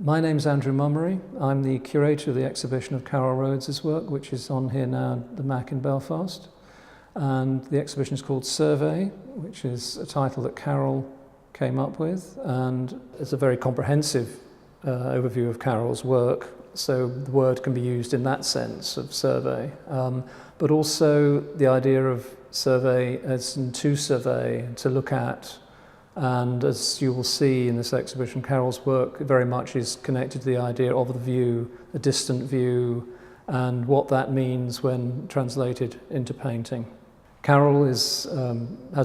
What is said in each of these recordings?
My name's Andrew Mummery. I'm the curator of the exhibition of Carol Rhodes' work, which is on here now at the Mac in Belfast. And the exhibition is called Survey, which is a title that Carol came up with. And it's a very comprehensive overview of Carol's work. So the word can be used in that sense of survey. But also the idea of survey as in to survey, to look at. And as you will see in this exhibition, Carol's work very much is connected to the idea of the view, a distant view, and what that means when translated into painting. Carol has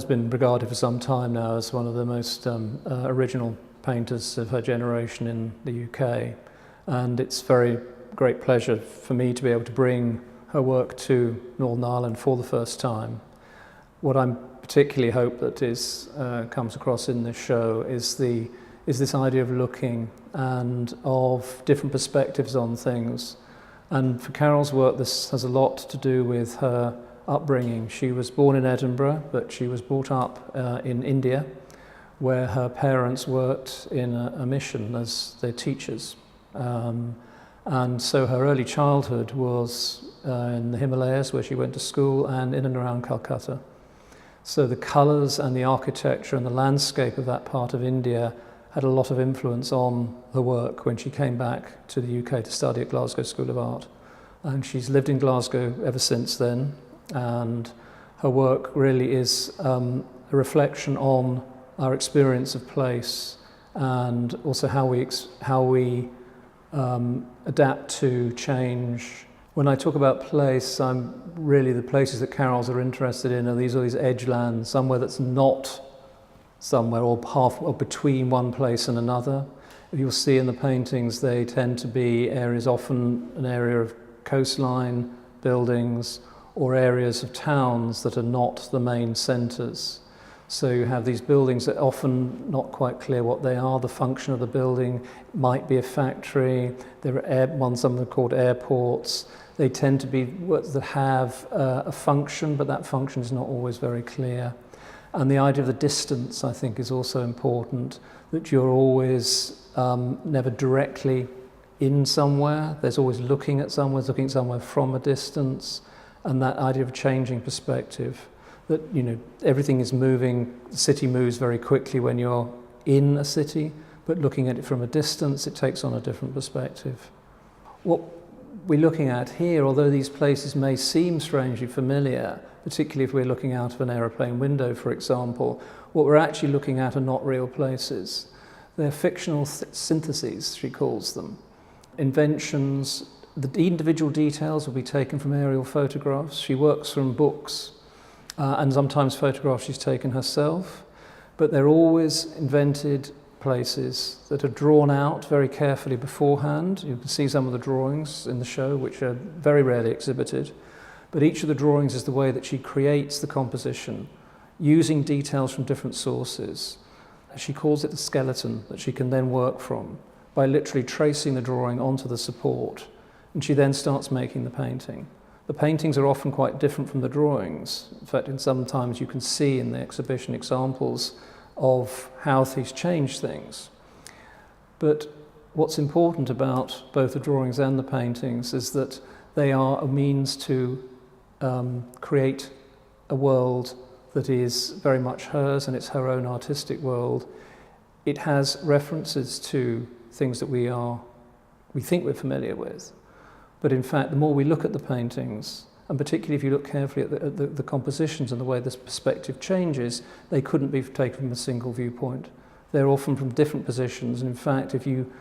been regarded for some time now as one of the most original painters of her generation in the UK. And it's very great pleasure for me to be able to bring her work to Northern Ireland for the first time. What I'm particularly hope that comes across in this show is this idea of looking and of different perspectives on things. And for Carol's work, this has a lot to do with her upbringing. She was born in Edinburgh, but she was brought up in India, where her parents worked in a mission as their teachers. And so her early childhood was in the Himalayas, where she went to school, and in and around Calcutta. So the colours and the architecture and the landscape of that part of India had a lot of influence on her work when she came back to the UK to study at Glasgow School of Art. And she's lived in Glasgow ever since then, and her work really is a reflection on our experience of place and also how we adapt to change. When I talk about place, I'm really the places that Carol's are interested in are these edge lands, somewhere that's not somewhere or between one place and another. If you'll see in the paintings, they tend to be areas, often an area of coastline, buildings, or areas of towns that are not the main centres. So you have these buildings that are often not quite clear what they are. The function of the building might be a factory. There are some of them called airports. They tend to be that have a function, but that function is not always very clear. And the idea of the distance, I think, is also important, that you're always never directly in somewhere. There's always looking at somewhere from a distance, and that idea of changing perspective, that everything is moving, the city moves very quickly when you're in a city, but looking at it from a distance, it takes on a different perspective. What we're looking at here, although these places may seem strangely familiar, particularly if we're looking out of an aeroplane window, for example, what we're actually looking at are not real places. They're fictional syntheses, she calls them. Inventions, the individual details will be taken from aerial photographs. She works from books and sometimes photographs she's taken herself, but they're always invented places that are drawn out very carefully beforehand. You can see some of the drawings in the show, which are very rarely exhibited, but each of the drawings is the way that she creates the composition, using details from different sources. She calls it the skeleton that she can then work from by literally tracing the drawing onto the support, and she then starts making the painting. The paintings are often quite different from the drawings. In fact, sometimes you can see in the exhibition examples of how these change things. But what's important about both the drawings and the paintings is that they are a means to create a world that is very much hers, and it's her own artistic world. It has references to things that we think we're familiar with. But in fact, the more we look at the paintings, and particularly if you look carefully at the compositions and the way this perspective changes, they couldn't be taken from a single viewpoint. They're often from different positions, and in fact, if you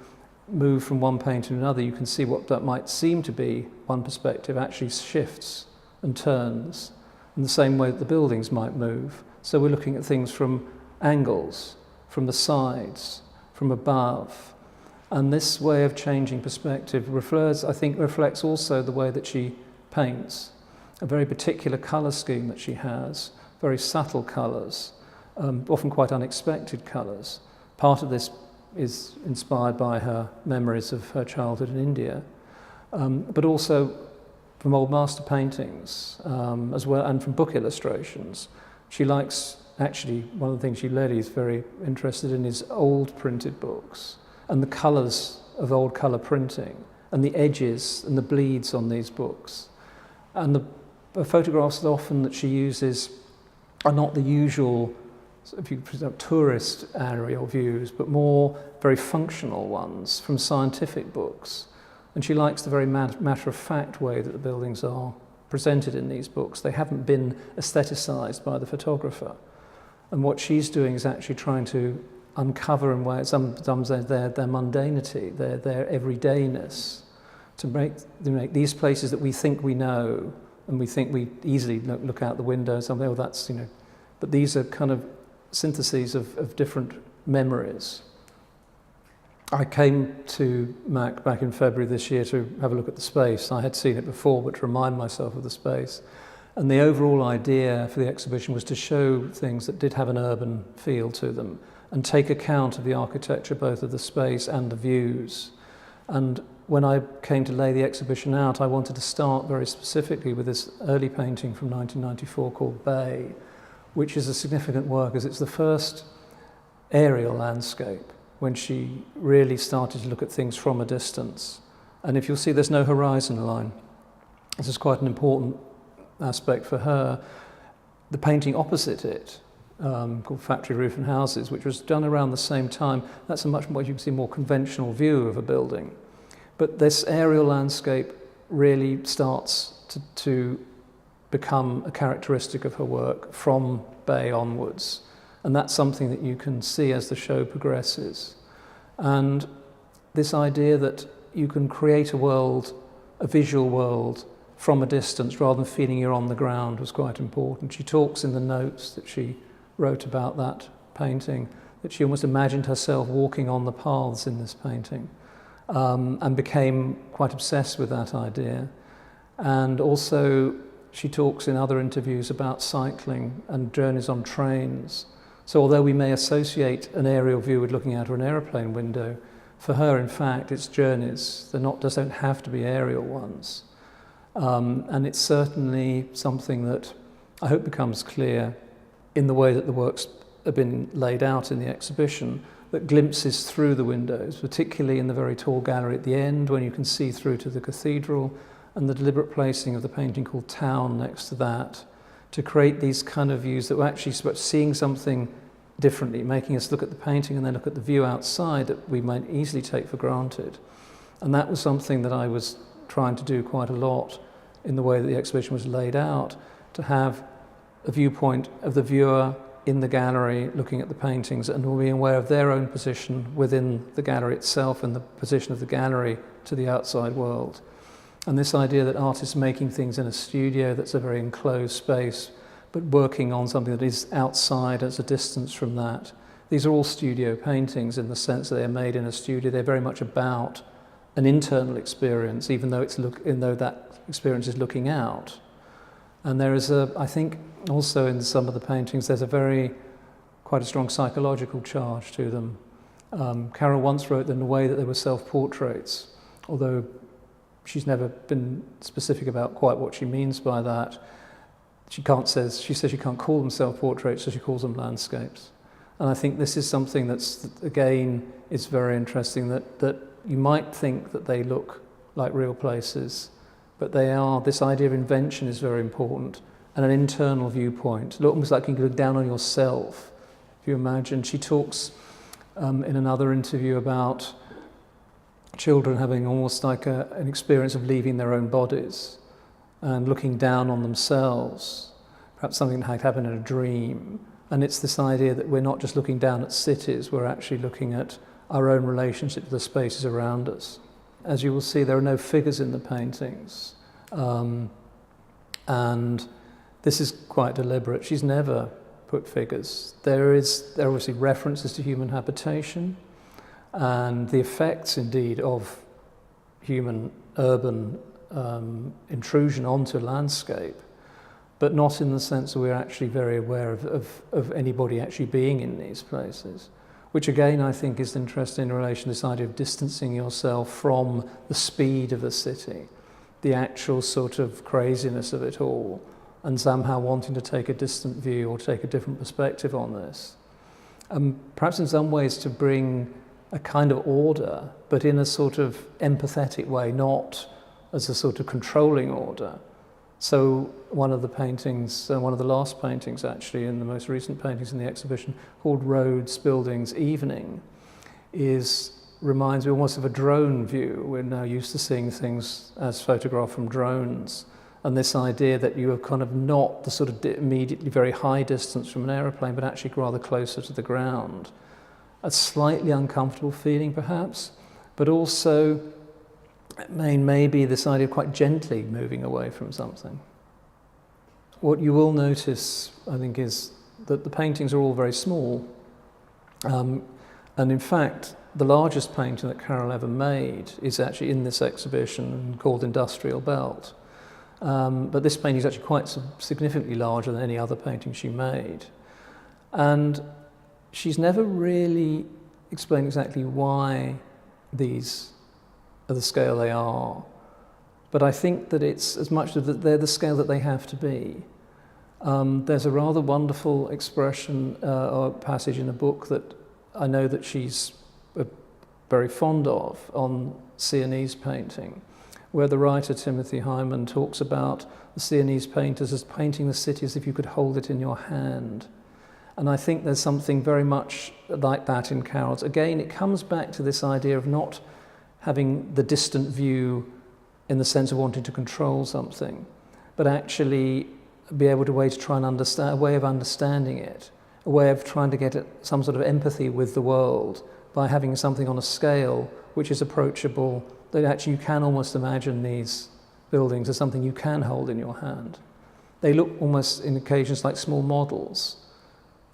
move from one painting to another, you can see what that might seem to be one perspective actually shifts and turns in the same way that the buildings might move. So we're looking at things from angles, from the sides, from above. And this way of changing perspective reflects also the way that she paints. A very particular colour scheme that she has, very subtle colours, often quite unexpected colours. Part of this is inspired by her memories of her childhood in India, but also from old master paintings as well, and from book illustrations. She likes, actually, one of the things she really is very interested in is old printed books. And the colours of old colour printing and the edges and the bleeds on these books. And the photographs that she uses are not the usual, if you present tourist aerial views, but more very functional ones from scientific books. And she likes the very matter-of-fact way that the buildings are presented in these books. They haven't been aestheticised by the photographer. And what she's doing is actually trying to uncover in ways, sometimes their mundanity, their everydayness, to make these places that we think we know, and we think we easily look out the window and say, oh, that's, but these are kind of syntheses of different memories. I came to MAC back in February this year to have a look at the space. I had seen it before, but to remind myself of the space. And the overall idea for the exhibition was to show things that did have an urban feel to them and take account of the architecture, both of the space and the views. And when I came to lay the exhibition out, I wanted to start very specifically with this early painting from 1994 called Bay, which is a significant work as it's the first aerial landscape when she really started to look at things from a distance. And if you'll see, there's no horizon line. This is quite an important aspect for her. The painting opposite it, called Factory Roof and Houses, which was done around the same time, that's a much more, you can see, more conventional view of a building. But this aerial landscape really starts to become a characteristic of her work from Bay onwards. And that's something that you can see as the show progresses. And this idea that you can create a world, a visual world, from a distance rather than feeling you're on the ground was quite important. She talks in the notes that she wrote about that painting, that she almost imagined herself walking on the paths in this painting, and became quite obsessed with that idea. And also she talks in other interviews about cycling and journeys on trains. So although we may associate an aerial view with looking out of an aeroplane window, for her, in fact, it's journeys. They don't have to be aerial ones. And it's certainly something that I hope becomes clear in the way that the works have been laid out in the exhibition, that glimpses through the windows, particularly in the very tall gallery at the end when you can see through to the cathedral, and the deliberate placing of the painting called Town next to that, to create these kind of views that were actually seeing something differently, making us look at the painting and then look at the view outside that we might easily take for granted. And that was something that I was trying to do quite a lot in the way that the exhibition was laid out, to have a viewpoint of the viewer in the gallery looking at the paintings and being aware of their own position within the gallery itself and the position of the gallery to the outside world. And this idea that artists making things in a studio that's a very enclosed space, but working on something that is outside as a distance from that. These are all studio paintings in the sense that they're made in a studio. They're very much about an internal experience, even though that experience is looking out. And there is I think also in some of the paintings, there's quite a strong psychological charge to them. Carol once wrote them in a way that they were self-portraits, although she's never been specific about quite what she means by that. She says she can't call them self-portraits, so she calls them landscapes. And I think this is something that's, again, is very interesting, that you might think that they look like real places, but they are. This idea of invention is very important, and an internal viewpoint. Look, almost like you can look down on yourself. If you imagine, she talks in another interview about children having almost like an experience of leaving their own bodies and looking down on themselves, perhaps something that had happened in a dream. And it's this idea that we're not just looking down at cities, we're actually looking at our own relationship to the spaces around us. As you will see, there are no figures in the paintings. And this is quite deliberate. She's never put figures. There are obviously references to human habitation and the effects, indeed, of human urban intrusion onto landscape, but not in the sense that we're actually very aware of anybody actually being in these places, which again I think is interesting in relation to this idea of distancing yourself from the speed of the city, the actual sort of craziness of it all, and somehow wanting to take a distant view or take a different perspective on this. Perhaps in some ways to bring a kind of order, but in a sort of empathetic way, not as a sort of controlling order. So one of the paintings, one of the last paintings actually, in the most recent paintings in the exhibition, called Rhodes Buildings Evening, reminds me almost of a drone view. We're now used to seeing things as photographed from drones, and this idea that you are kind of not the sort of immediately very high distance from an aeroplane, but actually rather closer to the ground. A slightly uncomfortable feeling perhaps, but also maybe this idea of quite gently moving away from something. What you will notice, I think, is that the paintings are all very small. And in fact, the largest painting that Carol ever made is actually in this exhibition called Industrial Belt. But this painting is actually quite significantly larger than any other painting she made. And she's never really explained exactly why these are the scale they are. But I think that it's as much that they're the scale that they have to be. There's a rather wonderful expression or passage in a book that I know that she's very fond of on Sienese painting, where the writer Timothy Hyman talks about the Sienese painters as painting the city as if you could hold it in your hand. And I think there's something very much like that in Carol's. Again, it comes back to this idea of not having the distant view in the sense of wanting to control something, but actually be able to try and understand, a way of understanding it, a way of trying to get at some sort of empathy with the world by having something on a scale which is approachable, that actually you can almost imagine these buildings as something you can hold in your hand. They look almost in occasions like small models.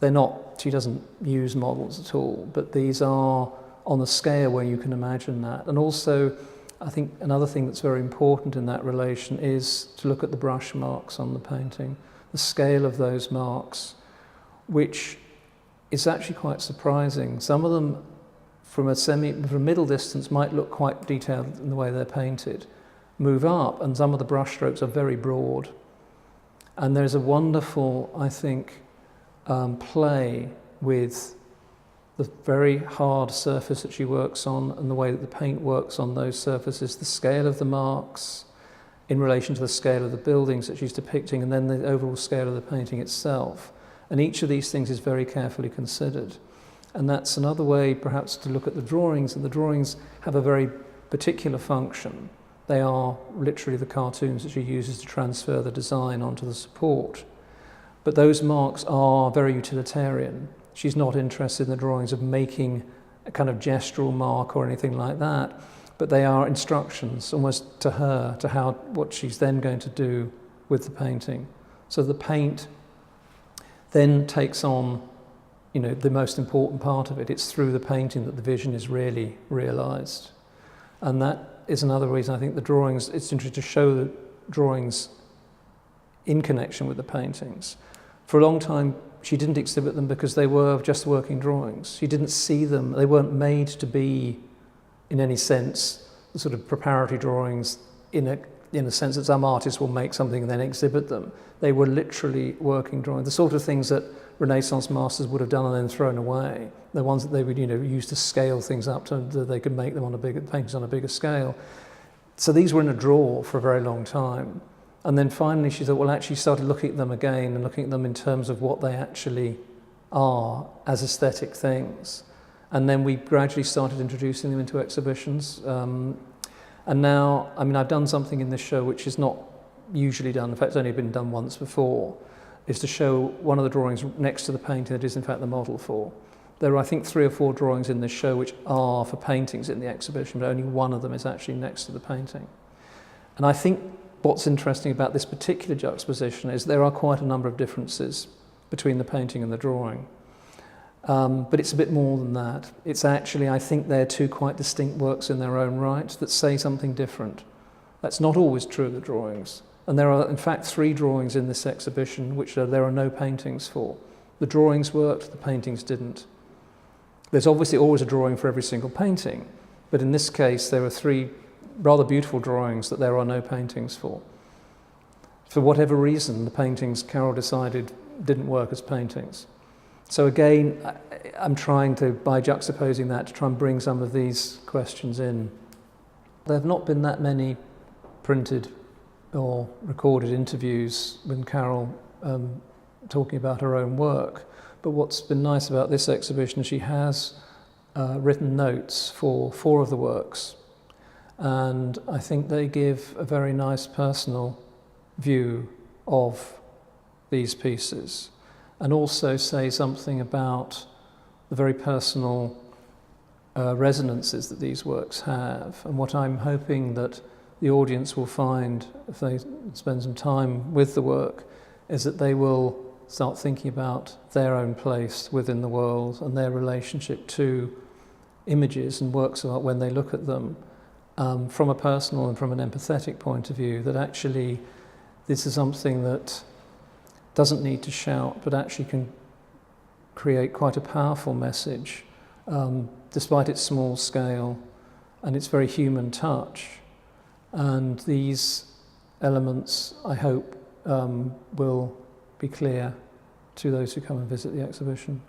They're not, she doesn't use models at all, but these are on a scale where you can imagine that. And also, I think another thing that's very important in that relation is to look at the brush marks on the painting, the scale of those marks, which is actually quite surprising. Some of them from a middle distance might look quite detailed in the way they're painted, move up, and some of the brush strokes are very broad. And there's a wonderful, I think, play with the very hard surface that she works on and the way that the paint works on those surfaces, the scale of the marks in relation to the scale of the buildings that she's depicting, and then the overall scale of the painting itself. And each of these things is very carefully considered. And that's another way perhaps to look at the drawings, and the drawings have a very particular function. They are literally the cartoons that she uses to transfer the design onto the support. But those marks are very utilitarian. She's not interested in the drawings of making a kind of gestural mark or anything like that, but they are instructions almost to her, to what she's then going to do with the painting. So the paint then takes on, the most important part of it. It's through the painting that the vision is really realized. And that is another reason I think the drawings, it's interesting to show the drawings in connection with the paintings. For a long time, she didn't exhibit them because they were just working drawings. She didn't see them. They weren't made to be, in any sense, the sort of preparatory drawings in a sense that some artists will make something and then exhibit them. They were literally working drawings, the sort of things that Renaissance masters would have done and then thrown away. The ones that they would, use to scale things up so that they could make them on paintings on a bigger scale. So these were in a drawer for a very long time. And then finally she thought, well, actually started looking at them again and looking at them in terms of what they actually are as aesthetic things. And then we gradually started introducing them into exhibitions. And now, I've done something in this show which is not usually done, in fact it's only been done once before, is to show one of the drawings next to the painting that is in fact the model for. There are, I think, 3 or 4 drawings in this show which are for paintings in the exhibition, but only one of them is actually next to the painting. And I think what's interesting about this particular juxtaposition is there are quite a number of differences between the painting and the drawing. But it's a bit more than that. It's actually, I think they're 2 quite distinct works in their own right that say something different. That's not always true of the drawings. And there are, in fact, 3 drawings in this exhibition which there are no paintings for. The drawings worked, the paintings didn't. There's obviously always a drawing for every single painting, but in this case there are 3 rather beautiful drawings that there are no paintings for. For whatever reason, the paintings, Carol decided, didn't work as paintings. So again, I'm trying to, by juxtaposing that, to try and bring some of these questions in. There have not been that many printed or recorded interviews with Carol talking about her own work, but what's been nice about this exhibition, she has written notes for 4 of the works, and I think they give a very nice personal view of these pieces, and also say something about the very personal resonances that these works have. And what I'm hoping that the audience will find, if they spend some time with the work, is that they will start thinking about their own place within the world and their relationship to images and works of art when they look at them from a personal and from an empathetic point of view, that actually this is something that doesn't need to shout, but actually can create quite a powerful message, despite its small scale and its very human touch. And these elements, I hope, will be clear to those who come and visit the exhibition.